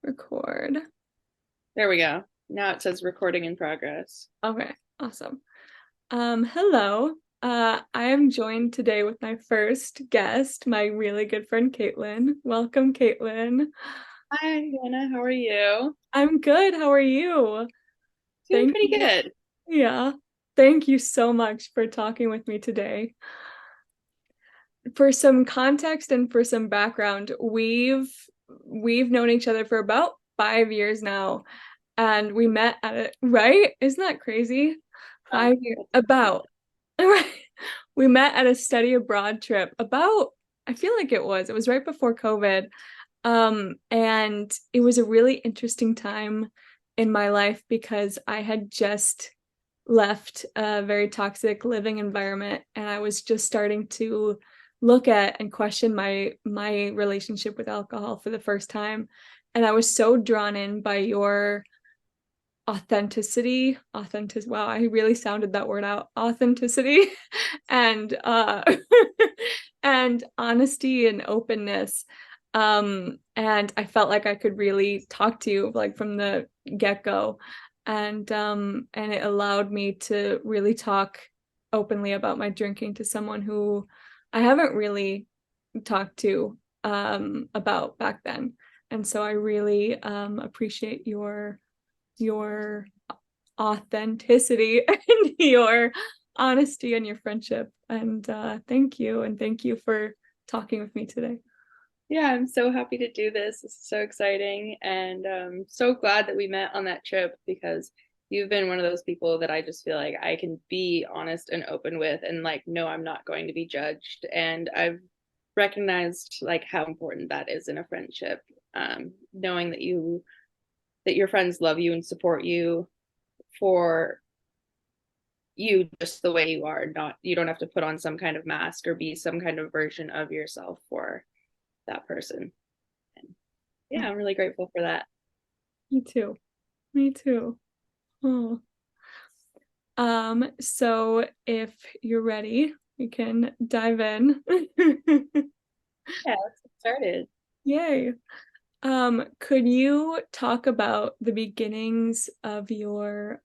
Record. There we go. Now it says recording in progress. Okay, awesome. Hello. I am joined today with my first guest, my really good friend Katelon. Welcome, Katelon. Hi, Hannah. How are you? I'm good. How are you? Doing Thank pretty you. good. Yeah. Thank you so much for talking with me today. For some context and for some background, we've known each other for about 5 years now, and we met at it, right? Isn't that crazy? Oh, 5 years, that's about, right? We met at a study abroad trip about, I feel like it was right before COVID. And it was a really interesting time in my life because I had just left a very toxic living environment and I was just starting to look at and question my relationship with alcohol for the first time. And I was so drawn in by your wow, I really sounded that word out, authenticity and and honesty and openness. And I felt like I could really talk to you like from the get-go. And it allowed me to really talk openly about my drinking to someone who I haven't really talked to about back then. And so I really appreciate your authenticity and your honesty and your friendship. And thank you. And thank you for talking with me today. Yeah, I'm so happy to do this. This is so exciting. And so glad that we met on that trip because you've been one of those people that I just feel like I can be honest and open with and like, no, I'm not going to be judged. And I've recognized like how important that is in a friendship. Knowing that your friends love you and support you for you just the way you are, not you don't have to put on some kind of mask or be some kind of version of yourself for that person. And yeah, I'm really grateful for that. Me too. Me too. Oh. So if you're ready, we can dive in. Yeah, let's get started. Yay. Could you talk about the beginnings of your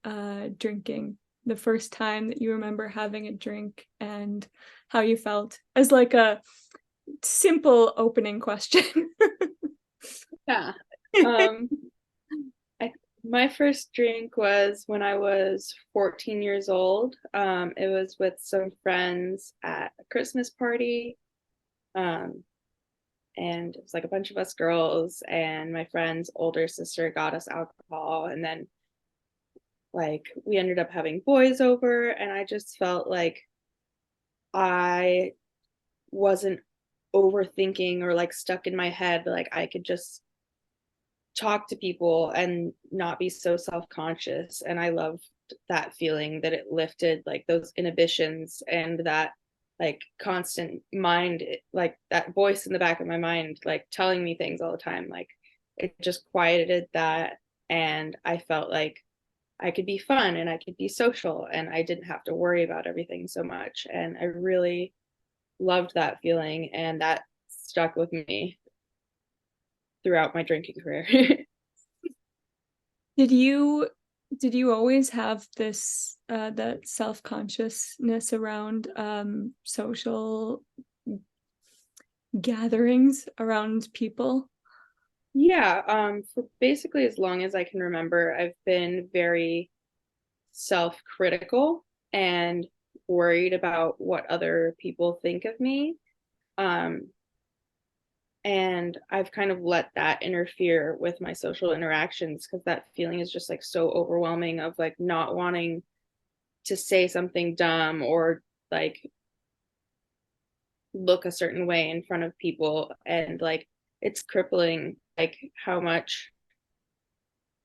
drinking? The first time that you remember having a drink and how you felt as like a simple opening question. Yeah. Um, I, my first drink was when I was 14 years old. It was with some friends at a Christmas party. Um, and it was like a bunch of us girls, and my friend's older sister got us alcohol. And then, like, we ended up having boys over, and I just felt like I wasn't overthinking or like stuck in my head. Like, I could just talk to people and not be so self-conscious, and I loved that feeling that it lifted like those inhibitions and that like constant mind, like that voice in the back of my mind like telling me things all the time, like it just quieted that. And I felt like I could be fun and I could be social and I didn't have to worry about everything so much, and I really loved that feeling, and that stuck with me throughout my drinking career. Did you did you always have this that self-consciousness around social gatherings around people? Yeah, for basically as long as I can remember, I've been very self-critical and worried about what other people think of me. Um, and I've kind of let that interfere with my social interactions because that feeling is just like so overwhelming of like not wanting to say something dumb or like look a certain way in front of people. And like it's crippling, like how much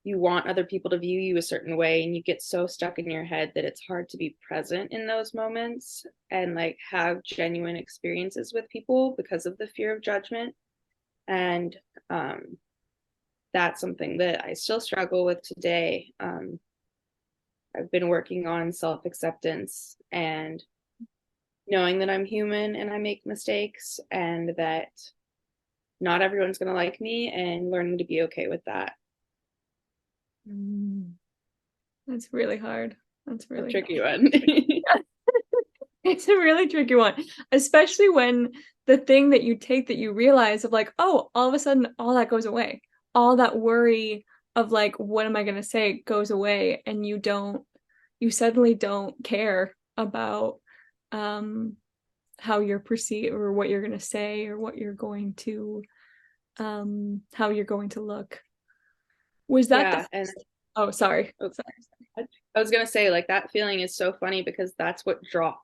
you want other people to view you a certain way, and you get so stuck in your head that it's hard to be present in those moments and like have genuine experiences with people because of the fear of judgment. And um, that's something that I still struggle with today. I've been working on self-acceptance and knowing that I'm human and I make mistakes, and that not everyone's going to like me, and learning to be okay with that. Mm, that's really hard. That's A really hard. tricky one. It's a really tricky one, especially when the thing that you take that you realize of like, oh, all of a sudden all that goes away. All that worry of like, what am I going to say goes away, and you suddenly don't care about um how you're perceived or what you're going to say or what you're going to how you're going to look. Was that the Yeah, and Oh, sorry. oh, Sorry. I was gonna say, like, that feeling is so funny because that's what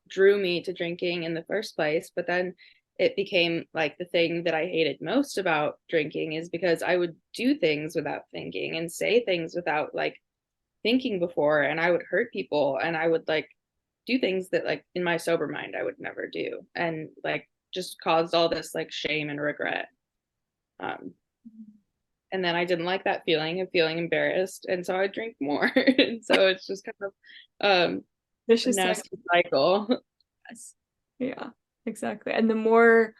drew me to drinking in the first place. But then it became like the thing that I hated most about drinking is because I would do things without thinking and say things without like thinking before, and I would hurt people, and I would like do things that like in my sober mind I would never do, and like just caused all this like shame and regret. Um, and then I didn't like that feeling of feeling embarrassed, and so I drink more. And so it's just kind of a Vicious cycle. nasty cycle. Yes. Yeah, exactly. And the more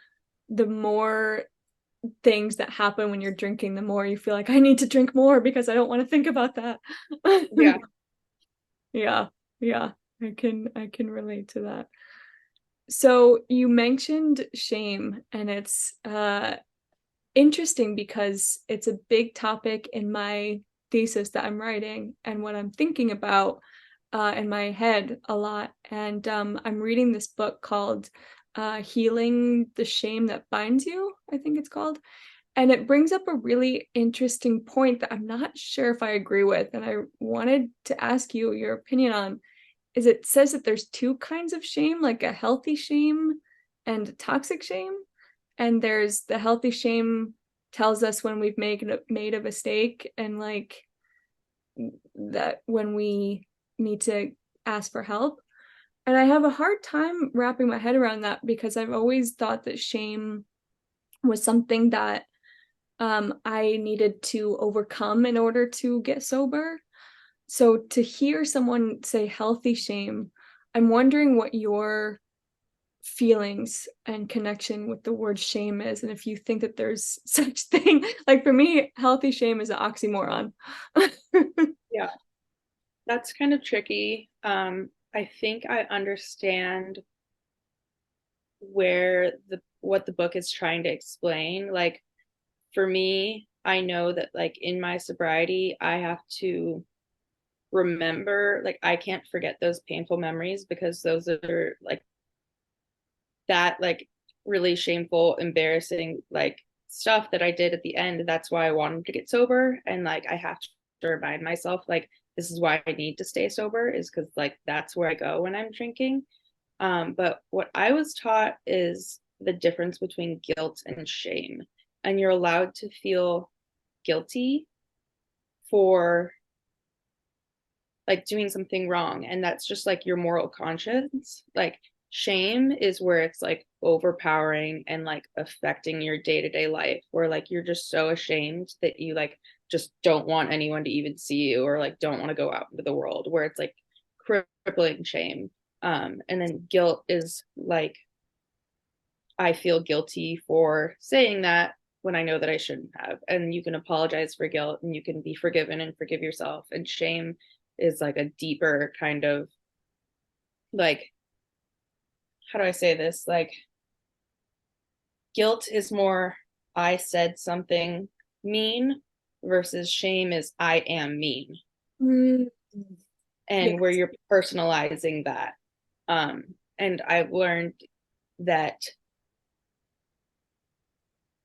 things that happen when you're drinking, the more you feel like I need to drink more because I don't want to think about that. Yeah, Yeah, yeah, I can relate to that. So you mentioned shame, and it's interesting because it's a big topic in my thesis that I'm writing and what I'm thinking about in my head a lot. And I'm reading this book called Healing the Shame That Binds You, I think it's called. And it brings up a really interesting point that I'm not sure if I agree with. And I wanted to ask you your opinion on is it says that there's two kinds of shame, like a healthy shame and a toxic shame. And there's the healthy shame tells us when we've made a mistake and like that when we need to ask for help. And I have a hard time wrapping my head around that because I've always thought that shame was something that I needed to overcome in order to get sober. So to hear someone say healthy shame, I'm wondering what your feelings and connection with the word shame is, and if you think that there's such thing. Like for me, healthy shame is an oxymoron. yeah, that's kind of tricky. I think I understand where the what the book is trying to explain. Like for me, I know that like in my sobriety, I have to remember, like I can't forget those painful memories because those are like that like really shameful, embarrassing like stuff that I did at the end. That's why I wanted to get sober. And like I have to remind myself, like, this is why I need to stay sober, is because like that's where I go when I'm drinking. But what I was taught is the difference between guilt and shame. And you're allowed to feel guilty for like doing something wrong, and that's just like your moral conscience. Like shame is where it's like overpowering and like affecting your day-to-day life, where like you're just so ashamed that you like just don't want anyone to even see you, or like don't want to go out into the world, where it's like crippling shame. And then guilt is like I feel guilty for saying that when I know that I shouldn't have. And you can apologize for guilt and you can be forgiven and forgive yourself. And shame is like a deeper kind of like, how do I say this? Like, guilt is more, I said something mean, versus shame is, I am mean. Mm, And where yes. you're personalizing that. And I've learned that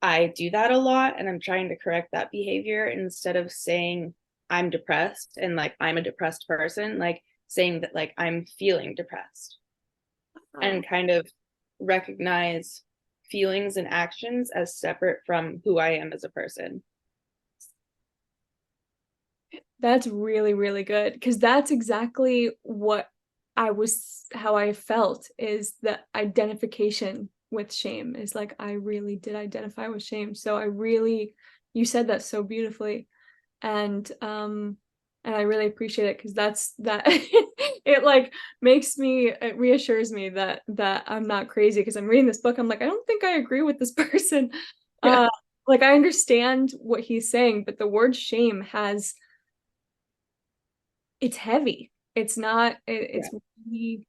I do that a lot, and I'm trying to correct that behavior instead of saying I'm depressed and like I'm a depressed person, like saying that like I'm feeling depressed, Oh, and kind of recognize feelings and actions as separate from who I am as a person. that's really, really good because that's exactly how I felt is the identification with shame is like I really did identify with shame. So you said that so beautifully. And I really appreciate it because that's that it like it reassures me that I'm not crazy because I'm reading this book. I'm like, I don't think I agree with this person. Yeah. Uh like I understand what he's saying, but the word shame has it's heavy. It's not Yeah. it's really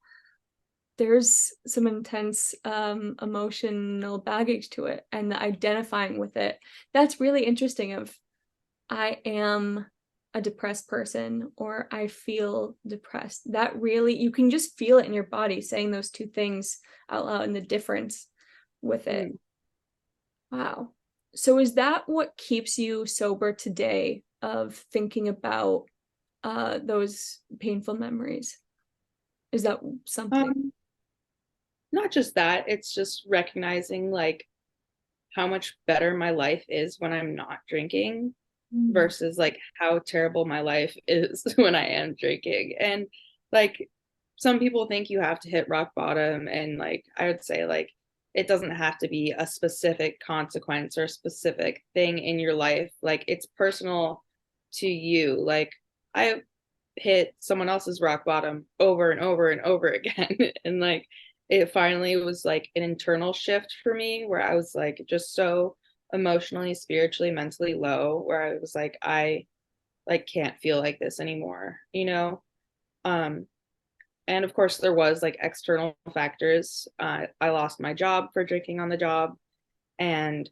there's some intense emotional baggage to it and the identifying with it. That's really interesting of I am a depressed person or I feel depressed. That really you can just feel it in your body saying those two things out loud and the difference with it. Mm. Wow. So is that what keeps you sober today of thinking about those painful memories? Is that something? Um, Not just that, it's just recognizing like how much better my life is when I'm not drinking Mm. versus like how terrible my life is when I am drinking. And like some people think you have to hit rock bottom, and like I would say like it doesn't have to be a specific consequence or a specific thing in your life. Like it's personal to you. Like I hit someone else's rock bottom over and over and over again. And like it finally was like an internal shift for me where I was like just so emotionally, spiritually, mentally low, where I was like, I like can't feel like this anymore, you know? Um, and of course there was like external factors. I lost my job for drinking on the job, and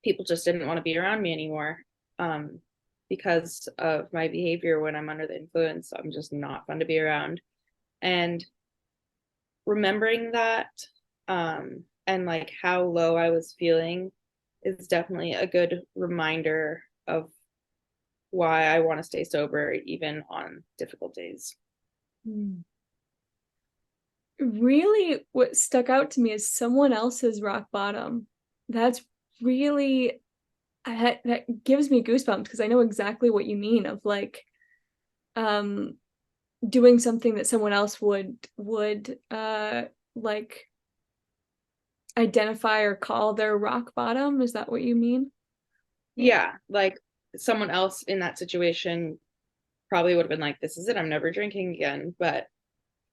people just didn't want to be around me anymore. Um, because of my behavior when I'm under the influence. I'm just not fun to be around. And remembering that, and like how low I was feeling is definitely a good reminder of why I want to stay sober even on difficult days. Mm. Really, what stuck out to me is someone else's rock bottom. That's really that gives me goosebumps because I know exactly what you mean of like um doing something that someone else would like identify or call their rock bottom. Is that what you mean? Yeah. Yeah, like someone else in that situation probably would have been like, this is it, I'm never drinking again. But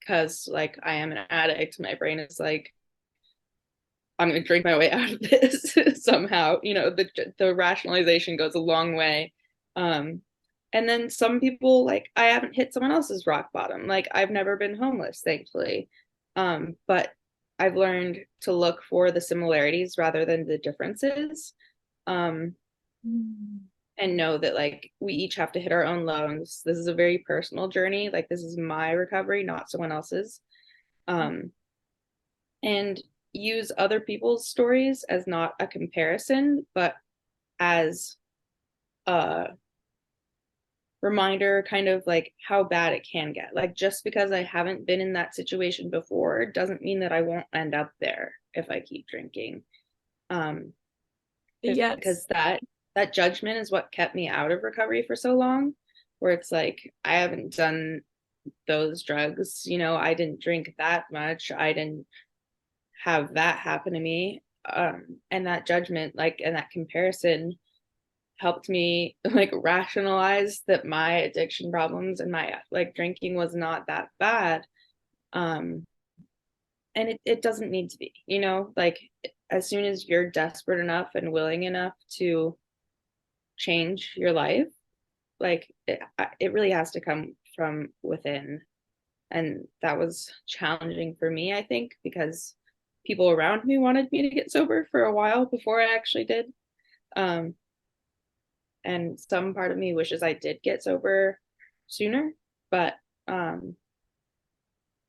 because like I am an addict, my brain is like, I'm going to drink my way out of this somehow. You know, the rationalization goes a long way. Um, and then some people like I haven't hit someone else's rock bottom. Like I've never been homeless, thankfully. But I've learned to look for the similarities rather than the differences. Um, Mm. and know that like we each have to hit our own lows. This is a very personal journey. Like this is my recovery, not someone else's. Um, and use other people's stories as not a comparison, but as a reminder, kind of like how bad it can get. Like just because I haven't been in that situation before doesn't mean that I won't end up there if I keep drinking. Um, Yes. because that judgment is what kept me out of recovery for so long, where it's like I haven't done those drugs, you know, I didn't drink that much, I didn't have that happen to me. And that judgment, like, and that comparison helped me like rationalize that my addiction problems and my like drinking was not that bad. Um, and it doesn't need to be, you know, like as soon as you're desperate enough and willing enough to change your life, like it really has to come from within. And that was challenging for me, I think, because people around me wanted me to get sober for a while before I actually did. Um, and some part of me wishes I did get sober sooner, but um,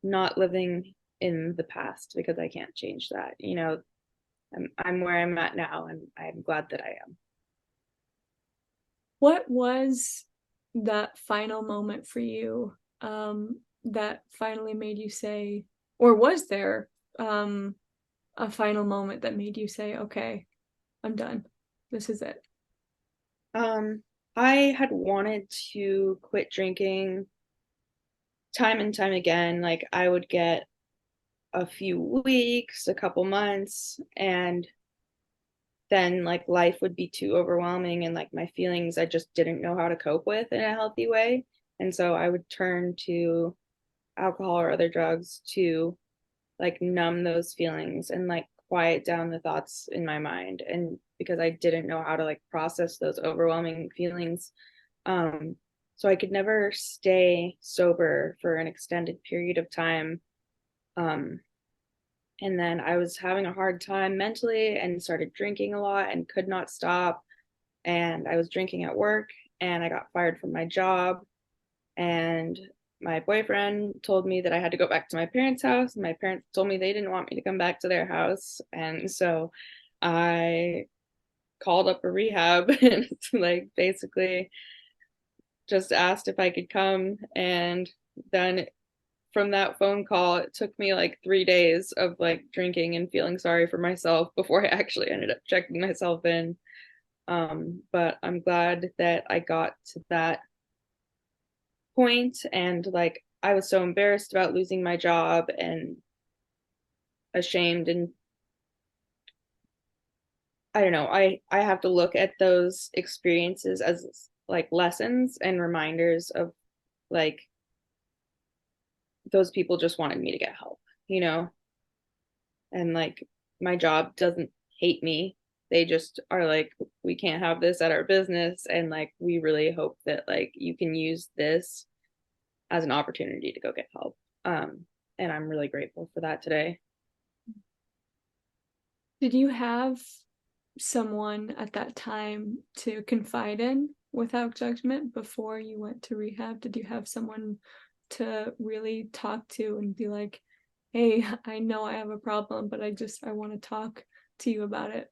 not living in the past because I can't change that. You know, I'm where I'm at now, and I'm glad that I am. What was that final moment for you that finally made you say, or was there um, a final moment that made you say, okay, I'm done. This is it. Um, I had wanted to quit drinking time and time again. Like I would get a few weeks, a couple months, and then like life would be too overwhelming and like my feelings I just didn't know how to cope with in a healthy way. And so I would turn to alcohol or other drugs to like numb those feelings and like quiet down the thoughts in my mind, and because I didn't know how to like process those overwhelming feelings. So I could never stay sober for an extended period of time. Um, and then I was having a hard time mentally and started drinking a lot and could not stop. And I was drinking at work and I got fired from my job. And my boyfriend told me that I had to go back to my parents' house. And my parents told me they didn't want me to come back to their house. And so I called up a rehab and like basically just asked if I could come. And then from that phone call, it took me like 3 days of like drinking and feeling sorry for myself before I actually ended up checking myself in. But I'm glad that I got to that point, and like I was so embarrassed about losing my job and ashamed, and I don't know, I have to look at those experiences as like lessons and reminders of like those people just wanted me to get help, you know? And like my job doesn't hate me. They just are like, we can't have this at our business, and like we really hope that like you can use this as an opportunity to go get help. And I'm really grateful for that today. Did you have someone at that time to confide in without judgment before you went to rehab? Did you have someone to really talk to and be like, hey, I know I have a problem, but I want to talk to you about it?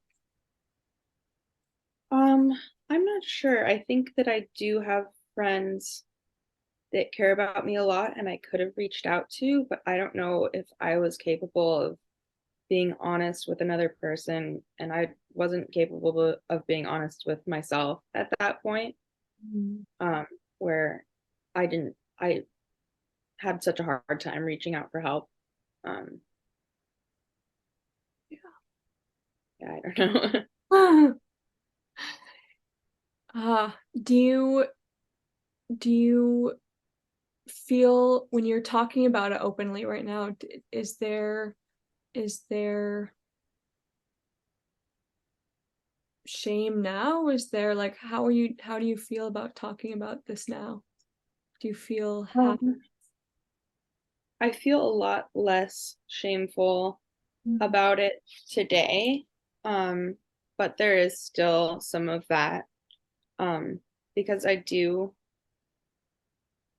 Um, I'm not sure. I think that I do have friends that care about me a lot and I could have reached out to, but I don't know if I was capable of being honest with another person, and I wasn't capable of being honest with myself at that point. Mm. Um, where I had such a hard time reaching out for help. Um, yeah, I don't know. Yeah. Do you feel when you're talking about it openly right now, is there shame now? Is there like how do you feel about talking about this now? Do you feel happy? Um, I feel a lot less shameful about it today. Um, but there is still some of that. Um, because I do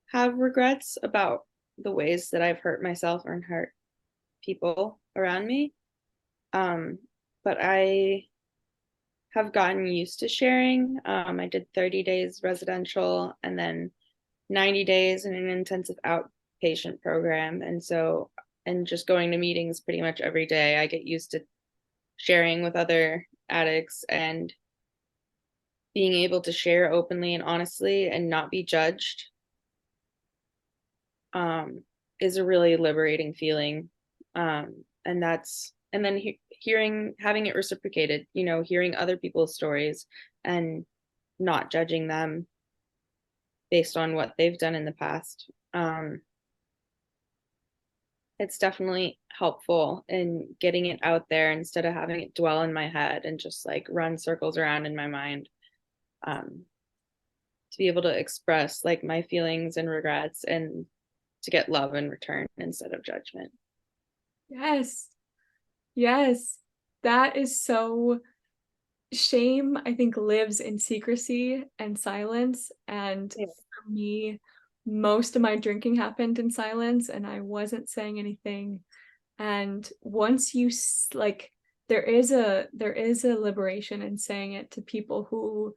have regrets about the ways that I've hurt myself or hurt people around me. Um, but I have gotten used to sharing. I did 30 days residential and then 90 days in an intensive outpatient program. And just going to meetings pretty much every day, I get used to sharing with other addicts and being able to share openly and honestly and not be judged, um, is a really liberating feeling. And then hearing, having it reciprocated, hearing other people's stories and not judging them based on what they've done in the past. It's definitely helpful in getting it out there instead of having it dwell in my head and just like run circles around in my mind. Um, to be able to express like my feelings and regrets and to get love in return instead of judgment. Yes. Yes. That is so shame, I think, lives in secrecy and silence. And Yeah. for me, most of my drinking happened in silence and I wasn't saying anything. And once you like, there is a liberation in saying it to people who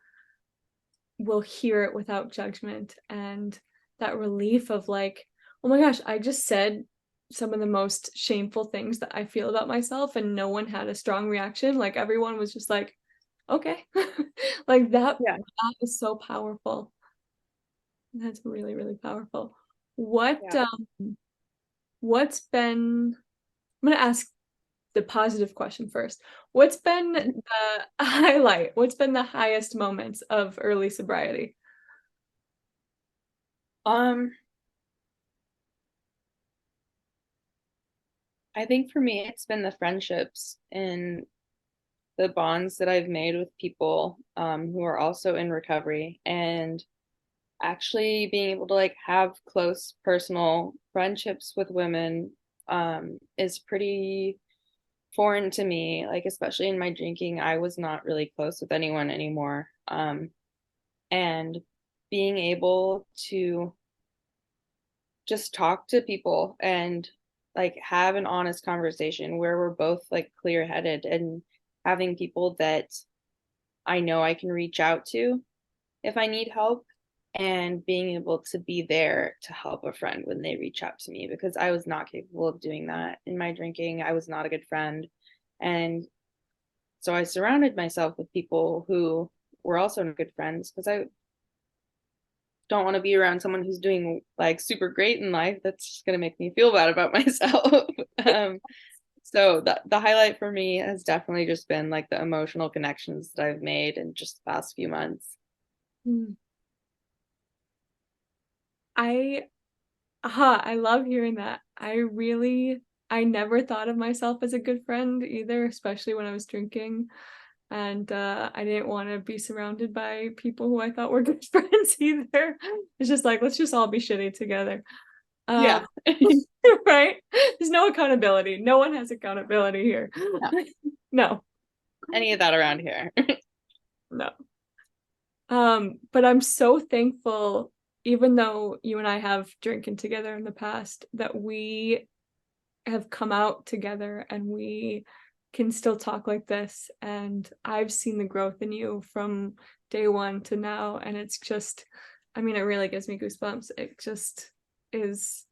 will hear it without judgment, and that relief of like, oh my gosh, I just said some of the most shameful things that I feel about myself and no one had a strong reaction. Like everyone was just like, okay. Like Yeah. that is so powerful. That's really, really powerful. What Yeah. what's been I'm gonna ask the positive question first. What's been the highlight? What's been the highest moments of early sobriety? Um, I think for me, it's been the friendships and the bonds that I've made with people who are also in recovery, and actually being able to like have close personal friendships with women is pretty foreign to me. Like, especially in my drinking, I was not really close with anyone anymore. And being able to just talk to people and like have an honest conversation where we're both like clear headed, and having people that I know I can reach out to if I need help, and being able to be there to help a friend when they reach out to me, because I was not capable of doing that in my drinking. I was not a good friend. And so I surrounded myself with people who were also good friends, because I don't want to be around someone who's doing like super great in life. That's just going to make me feel bad about myself. um, so the highlight for me has definitely just been like the emotional connections that I've made in just the past few months. Hmm. I I love hearing that. I never thought of myself as a good friend either, especially when I was drinking. And I didn't want to be surrounded by people who I thought were good friends either. It's just like, let's just all be shitty together. Um, Yeah. right? There's no accountability. No one has accountability here. No, No, any of that around here. no. But I'm so thankful, even though you and I have drinking together in the past, that we have come out together and we can still talk like this. And I've seen the growth in you from day one to now. And it's just, I mean, it really gives me goosebumps. It just is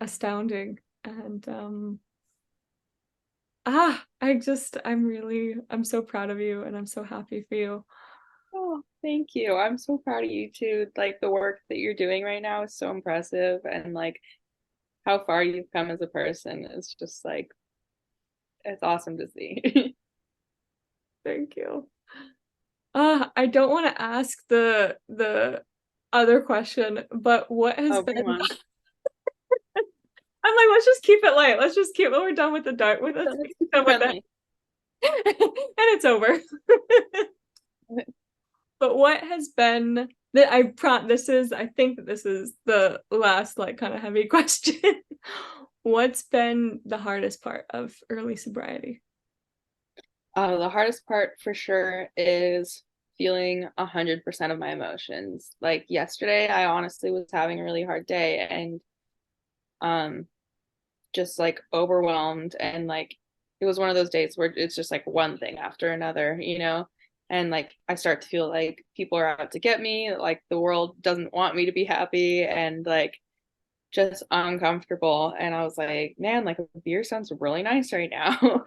astounding. And I'm so proud of you and I'm so happy for you. Oh, thank you. I'm so proud of you too. Like, the work that you're doing right now is so impressive, and like how far you've come as a person is just like, it's awesome to see. Thank you. I don't want to ask the other question, but what has Oh, been bring on. I'm like, let's just keep it light. Let's just keep we're done with the dark with us Let's keep it done with that. friendly. And it's over. But what has been that I think that this is the last like kind of heavy question. What's been the hardest part of early sobriety? The hardest part for sure is feeling 100% of my emotions. Like yesterday, I honestly was having a really hard day, and um just like overwhelmed, and like it was one of those days where it's just like one thing after another, and like I start to feel like people are out to get me, like the world doesn't want me to be happy, and like just uncomfortable. And I was like, man, like a beer sounds really nice right now.